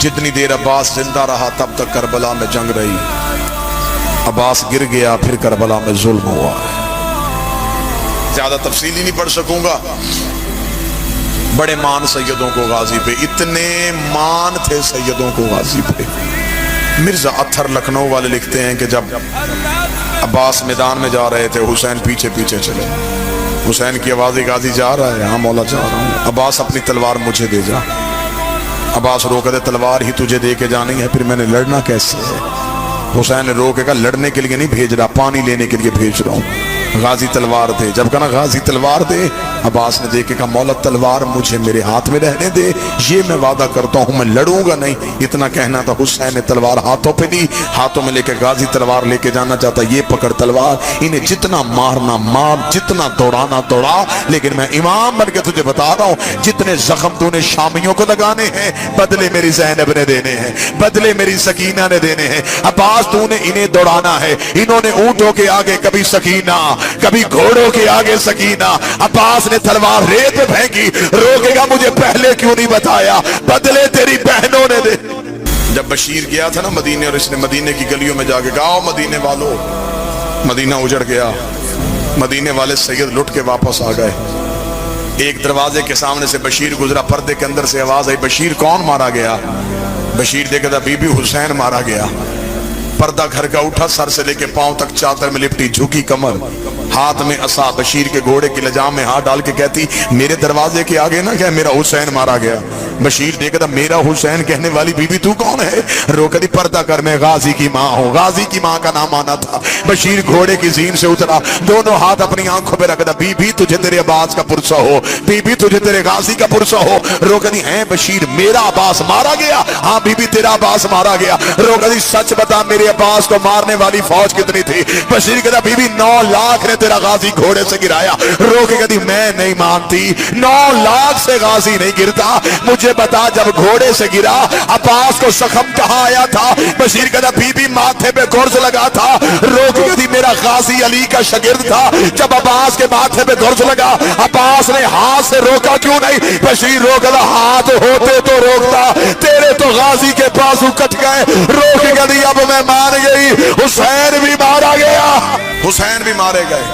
जितनी देर अब्बास जिंदा रहा तब तक करबला में जंग रही। अब्बास गिर गया फिर करबला में जुल्म हुआ। ज्यादा तफसीली नहीं पढ़ सकूंगा। बड़े मान सैयदों को गाजी पे, इतने मान थे सैयदों को गाजी पे। मिर्जा अत्थर लखनऊ वाले लिखते हैं कि जब अब्बास मैदान में जा रहे थे, हुसैन पीछे पीछे चले। हुसैन की आवाज़, गाजी जा रहा है? हाँ मौला जा रहा हूँ। अब्बास अपनी तलवार मुझे दे जा। अब्बास रोक दे, तलवार ही तुझे दे के जानी है, फिर मैंने लड़ना कैसे है? हुसैन ने रोकेगा, लड़ने के लिए नहीं भेज रहा, पानी लेने के लिए भेज रहा हूँ। गाजी तलवार दे। जब कहा गाजी तलवार दे, अब्बास ने देखे, कहा मौला तलवार मुझे मेरे हाथ में रहने दे, ये मैं वादा करता हूँ मैं लड़ूंगा नहीं। इतना कहना था, हुसैन ने तलवार हाथों पे दी, हाथों में लेके गाजी तलवार लेके जाना चाहता, ये पकड़ तलवार, इन्हें जितना मारना मार, जितना दौड़ाना दौड़ा, लेकिन मैं इमाम बन के तुझे बता रहा हूँ, जितने जख्म तूने शामियों को लगाने हैं, बदले मेरी ज़ैनब ने देने हैं, बदले मेरी सकीना ने देने हैं। अब्बास तूने इन्हें दौड़ाना है। इन्होंने ऊंटों के आगे कभी सकीना, कभी घोड़ों के आगे सकीना। अब्बास ने तलवार रेत पे फेंकी, रोकेगा मुझे पहले क्यों नहीं बताया, बदले तेरी बहनों ने दे। जब बशीर गया था ना मदीने, और इसने मदीने की गलियों में जाके कहा, मदीने वालों, मदीना उजड़ गया। मदीने वाले सैयद लुट के वापस आ गए। एक दरवाजे के सामने से बशीर गुजरा, पर्दे के अंदर से आवाज आई, बशीर कौन मारा गया? बशीर देखा था, बीबी हुसैन मारा गया। पर्दा घर का उठा, सर से लेके पांव तक चादर में लिपटी, झुकी कमर, हाथ में असा, बशीर के घोड़े की लजाम में हाथ डाल के कहती, मेरे दरवाजे के आगे ना क्या मेरा हुसैन मारा गया? बशीर देखा था, मेरा हुसैन कहने वाली बीबी तू कौन है? रोकती, पर्दा कर, मैं गाजी की माँ हूँ। गाजी की माँ का नाम आना था। बशीर घोड़े की जीन से उतरा, दोनों हाथ अपनी आंखों पे रखता, बीबी तुझे तेरे अब्बास का पुरसा हो, बीबी तुझे तेरे गाजी का पुरसा हो। रोकती, है बशीर मेरा अब्बास मारा गया? हाँ बीबी तेरा अब्बास मारा गया। रोकती, सच बता मेरे अब्बास को मारने वाली फौज कितनी थी? बशीर कहता, बीबी 9 लाख ने तेरा गाजी घोड़े से गिराया। रोके कहती, मैं नहीं मानती, 9 लाख से गाजी नहीं गिरता, मुझे बता जब घोड़े से गिरा अब्बास को जख्म कहाँ आया था? बशीर कहता, बीबी माथे पे गुर्ज लगा था। रोके कहती, मेरा गाजी अली का शागिर्द था, जब अब्बास के माथे पे गुर्ज लगा अब्बास ने हाथ से रोका क्यों नहीं? बशीर रोका, हाथ होते तो रोकता, तेरे तो गाजी के बाजू कट गए। रोके कहती, अब मैं मान गई, हुसैन भी मारा गया, हुसैन भी मारे गए।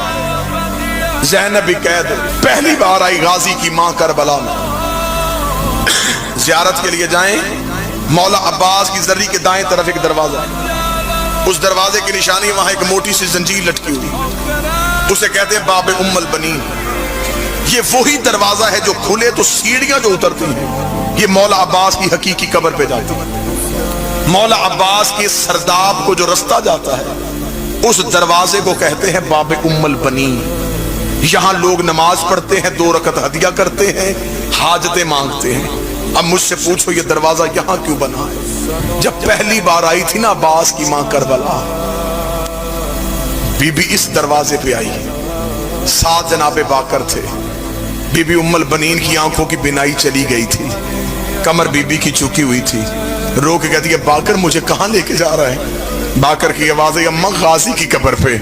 ज़ैनब भी कैद पहली बार आई गाजी की मां करबला में। ज़ियारत के लिए जाएं, मौला अब्बास की जर्री के दाएं तरफ एक दरवाजा, उस दरवाजे की निशानी वहां एक मोटी सी जंजीर लटकी हुई, उसे कहते हैं बाब उम्मुल बनीन। ये वही दरवाजा है जो खुले तो सीढ़ियां जो उतरती हैं, ये मौला अब्बास की हकीकी कब्र पे जाती है। मौला अब्बास के सरदाब को जो रास्ता जाता है, उस दरवाजे को कहते हैं बाब उम्मुल बनीन। यहां लोग नमाज पढ़ते हैं, 2 रकत हदिया करते हैं, हाजतें मांगते हैं। अब मुझसे पूछो ये दरवाजा यहां क्यों बना है? जब पहली बार आई थी ना अब्बास की मां करबला, बीबी इस दरवाजे पे आई, 7 जनाबे बाकर थे। बीबी उम्मुल बनीन की आंखों की बिनाई चली गई थी, कमर बीबी की झुकी हुई थी। रो के कहती है, बाकर मुझे कहां लेके जा रहा है? बाकर की आवाज है, अम्मा गाजी की कब्र पे।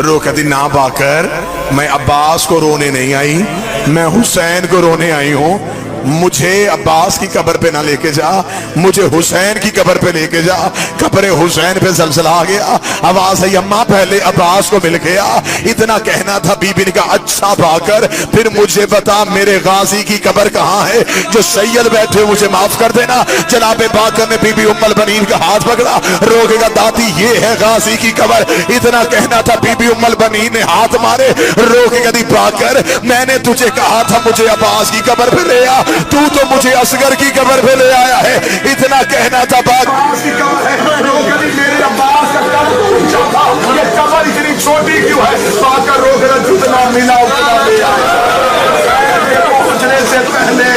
रो कहती, ना बाकर, मैं अब्बास को रोने नहीं आई, मैं हुसैन को रोने आई हूं। मुझे अब्बास की कब्र पे ना लेके जा, मुझे हुसैन की कब्र पे लेके जा। कब्र हुसैन पे जलजला आ गया। आवाज है, अम्मा पहले अब्बास को मिल गया। इतना कहना था। बीबी ने कहा, अच्छा बाकर, फिर मुझे बता मेरे गाजी की कब्र कहाँ है? जो सैयद बैठे मुझे माफ कर देना। जनाबे बाकर ने बीबी उम्मुल बनीन का हाथ पकड़ा। रोकेगा, दादी ये है गाजी की कब्र। इतना कहना था, बीबी उम्मुल बनीन ने हाथ मारे। रोकेगा, दी बाकर, मैंने तुझे कहा था मुझे अब्बास की कब्र पे ले आ, तू तो मुझे असगर की कब्र पे ले आया है। इतना कहना था, मेरे अब्बास का कब्र, ये कब्र इतनी छोटी क्यों है? बाकर रोक जितना मिला उतना ले आया। पहुंचने से पहले